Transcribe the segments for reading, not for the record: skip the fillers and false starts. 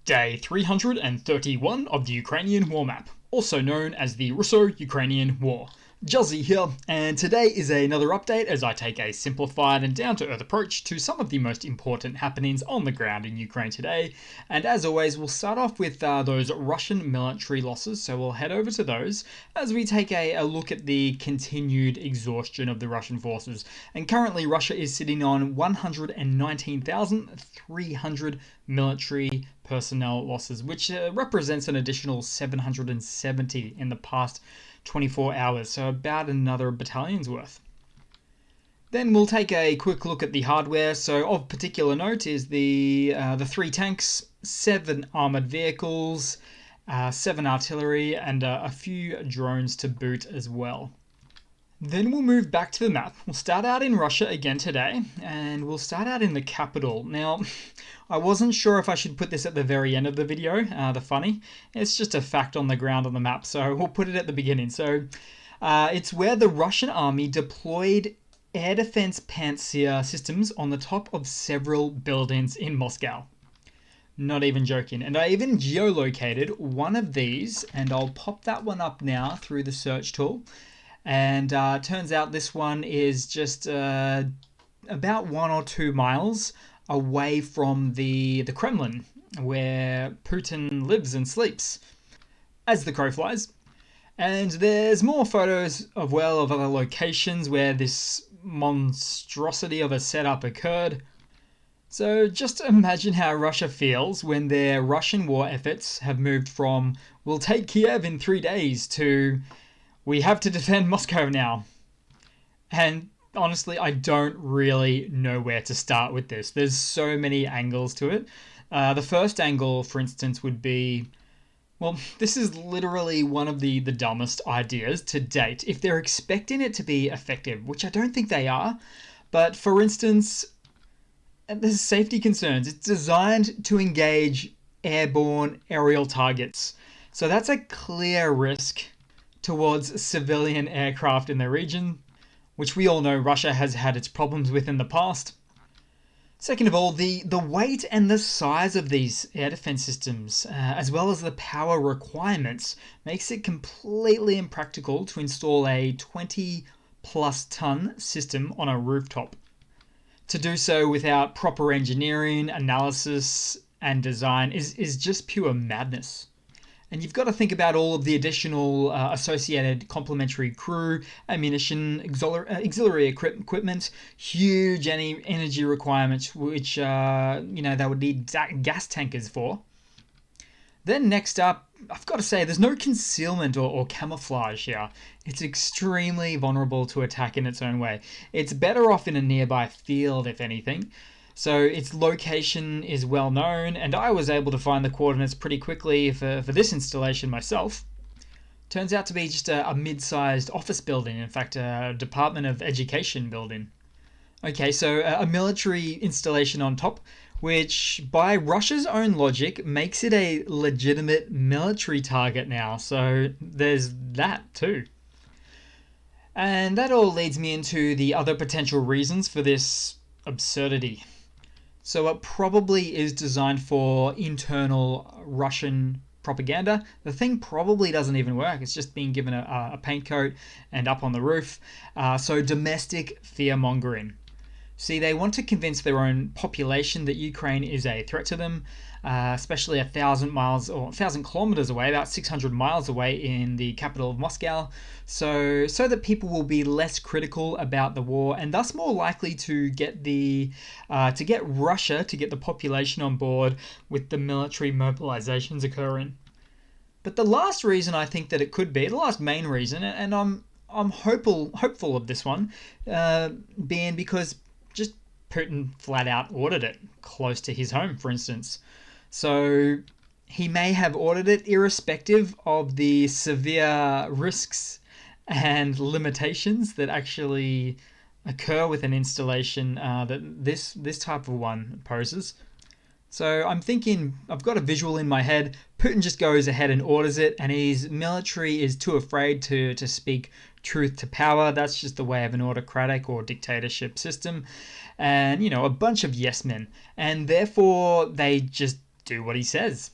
Day 331 of the Ukrainian War Map, also known as the Russo-Ukrainian War. Juzzy here, and today is another update as I take a simplified and down-to-earth approach to some of the most important happenings on the ground in Ukraine today. And as always, we'll start off with those Russian military losses, so we'll head over to those as we take a look at the continued exhaustion of the Russian forces. And currently Russia is sitting on 119,300 military personnel losses, which represents an additional 770 in the past 24 hours, so about another battalion's worth. Then we'll take a quick look at the hardware. So of particular note is the 3 tanks, 7 armored vehicles, 7 artillery, and a few drones to boot as well. Then we'll move back to the map. We'll start out in Russia again today, and we'll start out in the capital. Now, I wasn't sure if I should put this at the very end of the video, the funny. It's just a fact on the ground on the map, so we'll put it at the beginning. So, it's where the Russian army deployed air defense pantsir systems on the top of several buildings in Moscow. Not even joking. And I even geolocated one of these, and I'll pop that one up now through the search tool. And turns out this one is just about 1 or 2 miles away from the Kremlin, where Putin lives and sleeps, as the crow flies. And there's more photos of other locations where this monstrosity of a setup occurred. So just imagine how Russia feels when their Russian war efforts have moved from "we'll take Kiev in 3 days" to "we have to defend Moscow now." And honestly, I don't really know where to start with this. There's so many angles to it. The first angle, for instance, would be, well, this is literally one of the dumbest ideas to date. If they're expecting it to be effective, which I don't think they are, but for instance, there's safety concerns. It's designed to engage airborne aerial targets. So that's a clear risk towards civilian aircraft in the region, which we all know Russia has had its problems with in the past. Second of all, the weight and the size of these air defense systems, as well as the power requirements, makes it completely impractical to install a 20-plus ton system on a rooftop. To do so without proper engineering, analysis, and design is just pure madness. And you've got to think about all of the additional associated complementary crew, ammunition, auxiliary equipment, huge energy requirements, which they would need gas tankers for. Then next up, I've got to say, there's no concealment or camouflage here. It's extremely vulnerable to attack in its own way. It's better off in a nearby field, if anything. So its location is well known, and I was able to find the coordinates pretty quickly for this installation myself. Turns out to be just a mid-sized office building, in fact a Department of Education building. Okay, so a military installation on top, which by Russia's own logic makes it a legitimate military target now, so there's that too. And that all leads me into the other potential reasons for this absurdity. So it probably is designed for internal Russian propaganda. The thing probably doesn't even work. It's just being given a paint coat and up on the roof. So domestic fear-mongering. See, they want to convince their own population that Ukraine is a threat to them, especially 1,000 miles or 1,000 kilometers away, about 600 miles away in the capital of Moscow, so that people will be less critical about the war and thus more likely to get Russia to get the population on board with the military mobilizations occurring. But the last reason I think that it could be, the last main reason, and I'm hopeful of this one, being because just Putin flat out ordered it close to his home, for instance. So he may have ordered it irrespective of the severe risks and limitations that actually occur with an installation that this type of one poses. So I'm thinking, I've got a visual in my head. Putin just goes ahead and orders it, and his military is too afraid to speak truth to power. That's just the way of an autocratic or dictatorship system. And, a bunch of yes men. And therefore, they just do what he says.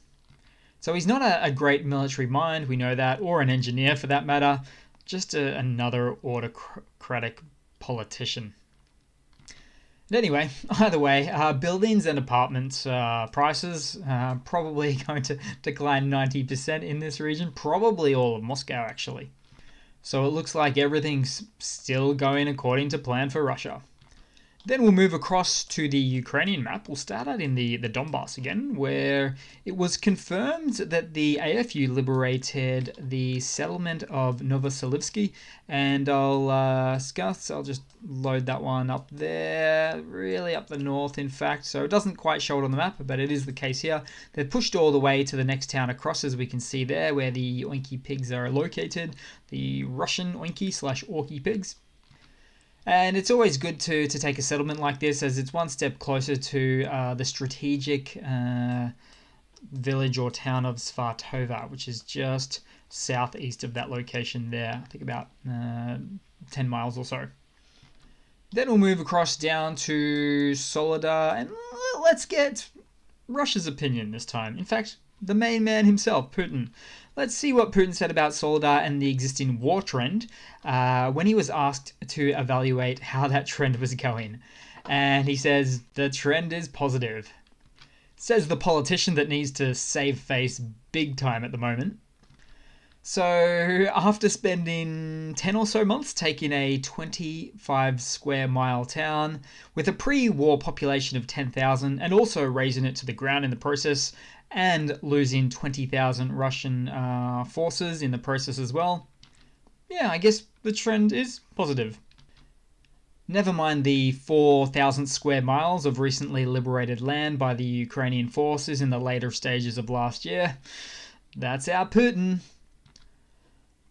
So he's not a great military mind, we know that, or an engineer for that matter, just another autocratic politician. But anyway, either way, buildings and apartments prices probably going to decline 90% in this region, probably all of Moscow actually. So it looks like everything's still going according to plan for Russia. Then we'll move across to the Ukrainian map. We'll start out in the Donbas again, where it was confirmed that the AFU liberated the settlement of Novoselivsky, and I'll just load that one up there, really up the north in fact, so it doesn't quite show it on the map, but it is the case here. They've pushed all the way to the next town across, as we can see there, where the Oinky pigs are located, the Russian Oinky/Orky pigs. And it's always good to take a settlement like this, as it's one step closer to the strategic village or town of Svartova, which is just southeast of that location there, I think about 10 miles or so. Then we'll move across down to Soledar, and let's get Russia's opinion this time. In fact, the main man himself, Putin. Let's see what Putin said about Soledar and the existing war trend when he was asked to evaluate how that trend was going. And he says, the trend is positive. Says the politician that needs to save face big time at the moment. So after spending 10 or so months taking a 25 square mile town with a pre-war population of 10,000 and also razing it to the ground in the process, and losing 20,000 Russian forces in the process as well. Yeah, I guess the trend is positive. Never mind the 4,000 square miles of recently liberated land by the Ukrainian forces in the later stages of last year. That's our Putin.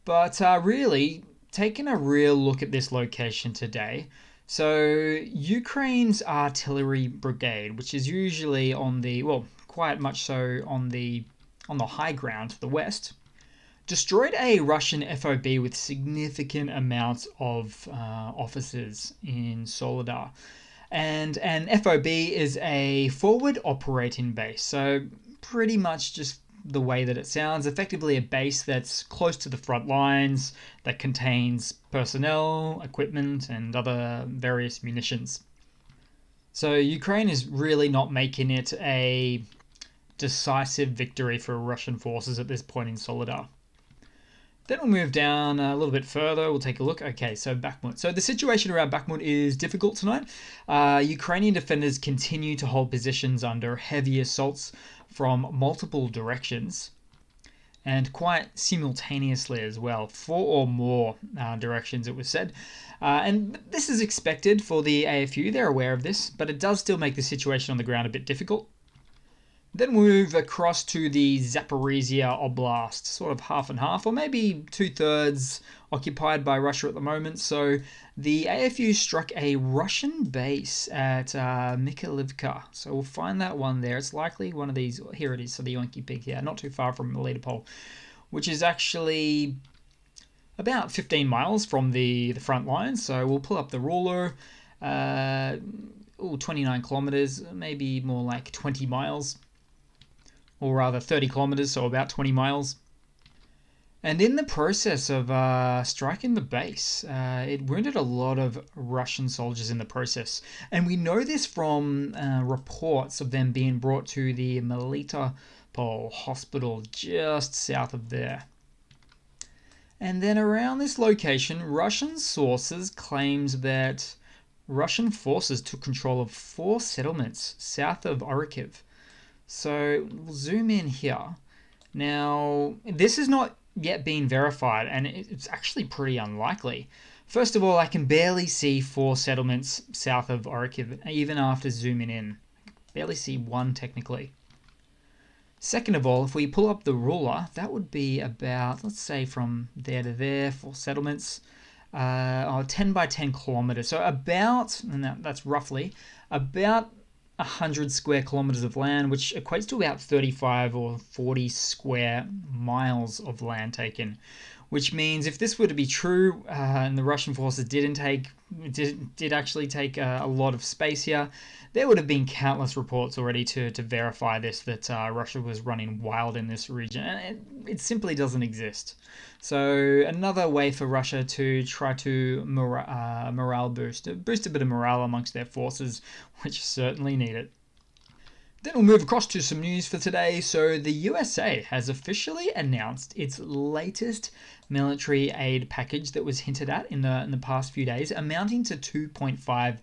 But really, taking a real look at this location today, so Ukraine's artillery brigade, which is usually on the, well, quite much so on the high ground to the west, destroyed a Russian FOB with significant amounts of officers in Soledar. And an FOB is a forward operating base, so pretty much just the way that it sounds, effectively a base that's close to the front lines, that contains personnel, equipment, and other various munitions. So Ukraine is really not making it a decisive victory for Russian forces at this point in Soledar. Then we'll move down a little bit further. We'll take a look. Okay, so Bakhmut. So the situation around Bakhmut is difficult tonight. Ukrainian defenders continue to hold positions under heavy assaults from multiple directions, and quite simultaneously as well, 4 or more directions it was said. And this is expected for the AFU, they're aware of this, but it does still make the situation on the ground a bit difficult. Then we move across to the Zaporizhzhia Oblast, sort of half and half, or maybe 2/3 occupied by Russia at the moment. So the AFU struck a Russian base at Mikhailivka. So we'll find that one there. It's likely one of these. Here it is, so the Oinky Pig here, not too far from Melitopol, which is actually about 15 miles from the front line. So we'll pull up the ruler. 29 kilometers, maybe more like 20 miles. Or rather 30 kilometers, so about 20 miles. And in the process of striking the base, it wounded a lot of Russian soldiers in the process. And we know this from reports of them being brought to the Melitopol hospital just south of there. And then around this location, Russian sources claims that Russian forces took control of 4 settlements south of Orikhiv. So we'll zoom in here. Now, this has not yet been verified, and it's actually pretty unlikely. First of all, I can barely see 4 settlements south of Orikhiv, even after zooming in. I can barely see one technically. Second of all, if we pull up the ruler, that would be about, let's say from there to there, 4 settlements, 10 by 10 kilometers. So about, and that's roughly, about 100 square kilometers of land, which equates to about 35 or 40 square miles of land taken, which means if this were to be true and the Russian forces did actually take a lot of space here, there would have been countless reports already to verify this, that Russia was running wild in this region, and it simply doesn't exist. So another way for Russia to try to morale boost a bit of morale amongst their forces, which certainly need it. Then we'll move across to some news for today. So the USA has officially announced its latest military aid package that was hinted at in the past few days, amounting to 2.5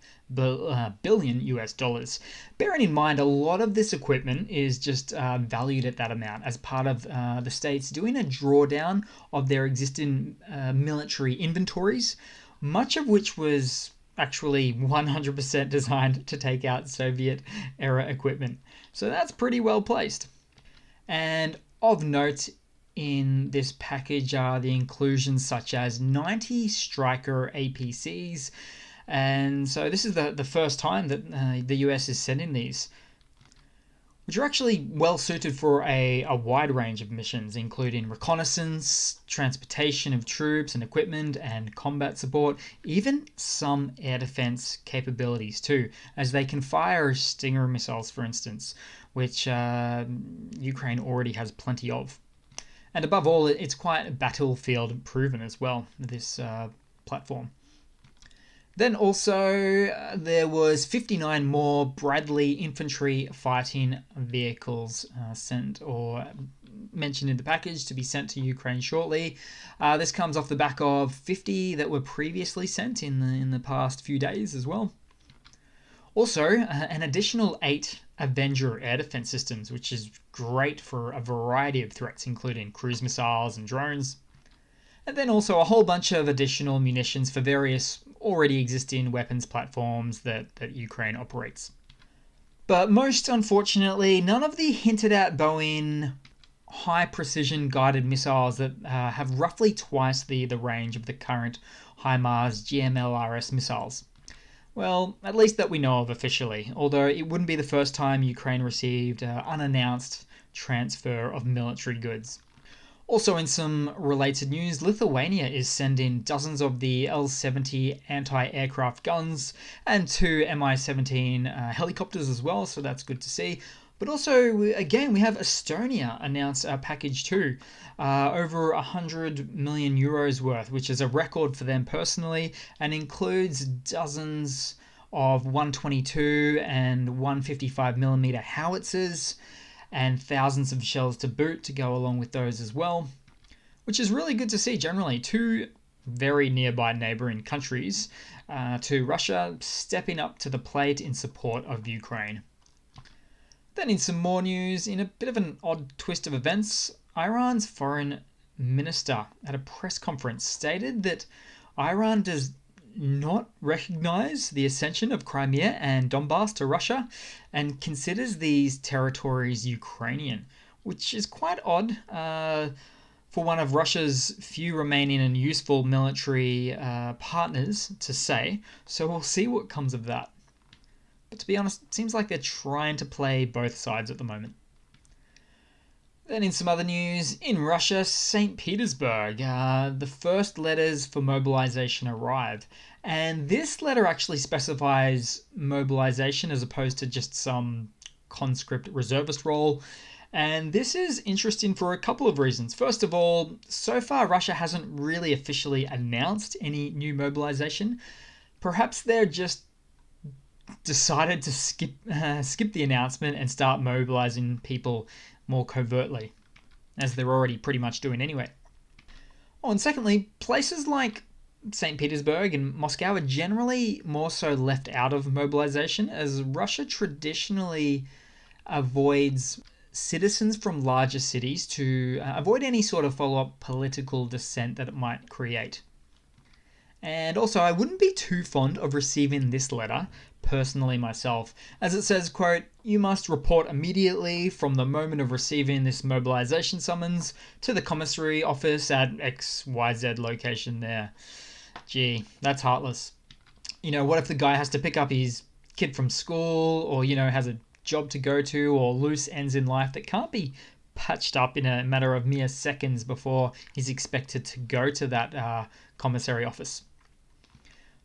billion US dollars. Bearing in mind, a lot of this equipment is just valued at that amount as part of the states doing a drawdown of their existing military inventories, much of which was actually 100% designed to take out Soviet-era equipment. So that's pretty well placed. And of note in this package are the inclusions such as 90 Striker APCs. And so this is the first time that the US is sending these, which are actually well suited for a wide range of missions, including reconnaissance, transportation of troops and equipment, and combat support, even some air defense capabilities too, as they can fire Stinger missiles, for instance, which Ukraine already has plenty of. And above all, it's quite battlefield proven as well, this platform. Then also there was 59 more Bradley infantry fighting vehicles sent or mentioned in the package to be sent to Ukraine shortly. This comes off the back of 50 that were previously sent in the past few days as well. Also, an additional 8 Avenger air defense systems, which is great for a variety of threats, including cruise missiles and drones. And then also a whole bunch of additional munitions for various already existing weapons platforms that Ukraine operates. But most unfortunately, none of the hinted at Boeing high precision guided missiles that have roughly twice the range of the current HIMARS GMLRS missiles. Well, at least that we know of officially, although it wouldn't be the first time Ukraine received unannounced transfer of military goods. Also in some related news, Lithuania is sending dozens of the L-70 anti-aircraft guns and 2 Mi-17 helicopters as well, so that's good to see. But also, again, we have Estonia announce a package too, over 100 million euros worth, which is a record for them personally, and includes dozens of 122 and 155mm howitzers, and thousands of shells to boot to go along with those as well, which is really good to see generally. 2 very nearby neighboring countries to Russia stepping up to the plate in support of Ukraine. Then in some more news, in a bit of an odd twist of events, Iran's foreign minister at a press conference stated that Iran does not recognize the accession of Crimea and Donbas to Russia and considers these territories Ukrainian, which is quite odd for one of Russia's few remaining and useful military partners to say. So we'll see what comes of that. But to be honest, it seems like they're trying to play both sides at the moment. Then in some other news, in Russia, St. Petersburg, the first letters for mobilization arrived. And this letter actually specifies mobilization as opposed to just some conscript reservist role. And this is interesting for a couple of reasons. First of all, so far Russia hasn't really officially announced any new mobilization. Perhaps they're just decided to skip the announcement and start mobilizing people more covertly, as they're already pretty much doing anyway. Oh, and secondly, places like St. Petersburg and Moscow are generally more so left out of mobilization, as Russia traditionally avoids citizens from larger cities to avoid any sort of follow-up political dissent that it might create. And also, I wouldn't be too fond of receiving this letter, personally myself, as it says, quote, "You must report immediately from the moment of receiving this mobilization summons to the commissary office at XYZ location there." Gee, that's heartless. You know, what if the guy has to pick up his kid from school, or, you know, has a job to go to, or loose ends in life that can't be patched up in a matter of mere seconds before he's expected to go to that commissary office.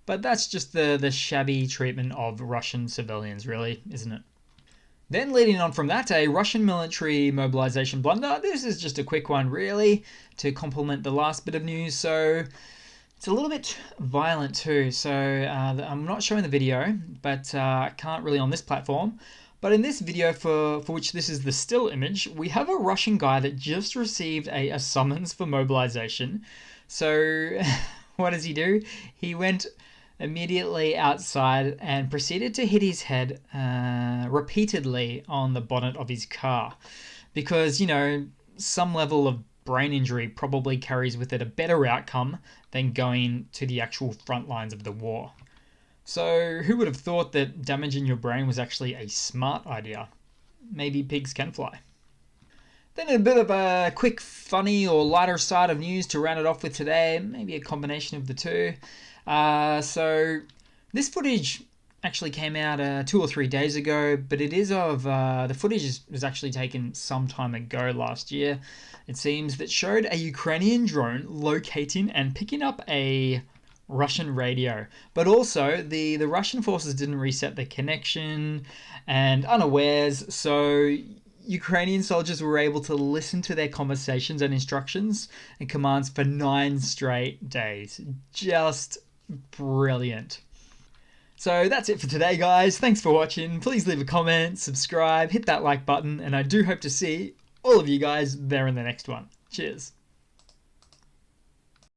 But that's just the shabby treatment of Russian civilians, really, isn't it? Then leading on from that, a Russian military mobilization blunder. This is just a quick one, really, to complement the last bit of news. So it's a little bit violent too. So I'm not showing the video, but I can't really on this platform. But in this video, for which this is the still image, we have a Russian guy that just received a summons for mobilization. So what does he do? He went immediately outside and proceeded to hit his head repeatedly on the bonnet of his car. Because, some level of brain injury probably carries with it a better outcome than going to the actual front lines of the war. So, who would have thought that damaging your brain was actually a smart idea? Maybe pigs can fly. Then a bit of a quick, funny or lighter side of news to round it off with today, maybe a combination of the two. So this footage actually came out 2 or 3 days ago, but it is of the footage was actually taken some time ago last year. It seems that showed a Ukrainian drone locating and picking up a Russian radio, but also the Russian forces didn't reset the connection and unawares, so Ukrainian soldiers were able to listen to their conversations and instructions and commands for 9 straight days. Just brilliant. So that's it for today, guys. Thanks for watching. Please leave a comment, subscribe, hit that like button, and I do hope to see all of you guys there in the next one. Cheers.